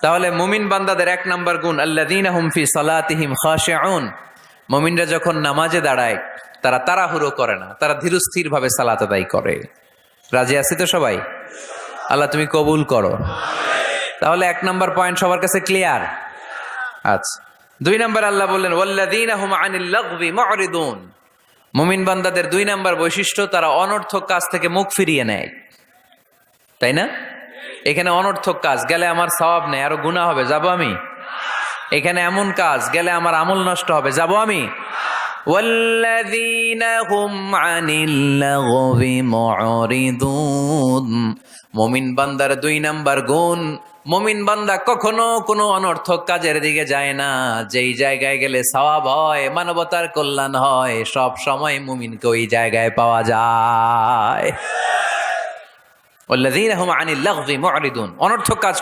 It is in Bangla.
তাহলে মুমিন বান্দাদের এক নাম্বার গুণ আল্লাযীনা হুম ফি সালাতিহিম খাশিউন। মুমিনরা যখন নামাজে দাঁড়ায় তারা তাড়াহুড়ো করে না, তারা ধীরস্থির ভাবে সালাত আদায় করে। রাজি আছি তো সবাই? আল্লাহ তুমি কবুল করো। তাহলে এক নাম্বার পয়েন্ট সবার কাছে ক্লিয়ার। আচ্ছা, দুই নাম্বার আল্লাহ বললেন ওয়াল্লাযীনা হুম আনিল লাগবি মুরিদুন। মুমিন বান্দাদের দুই নাম্বার বৈশিষ্ট্য, তারা অনর্থক কাজ থেকে মুখ ফিরিয়ে নেয়। তাই না? এখানে অনর্থক কাজ গেলে আমার সওয়াব নেই, আরো গুনাহ হবে, যাব আমি? এখানে এমন কাজ গেলে আমার আমল নষ্ট হবে, যাব আমি? ওয়াল্লাযীনা হুম আনিল লাগবি মুরিদুন। মুমিন বান্দার দুই নাম্বার গুণ, মুমিন বান্দা কখনো কোনো অনর্থক কাজের দিকে যায় না। যেই জায়গায় গেলে সওয়াব হয়, মানবতার কল্যাণ হয়, সব সময় মুমিনকে ওই জায়গায় পাওয়া যায়। ওয়াল্লাযীনা হুম আনিল লাগবি মুরিদুন, অনর্থক কাজ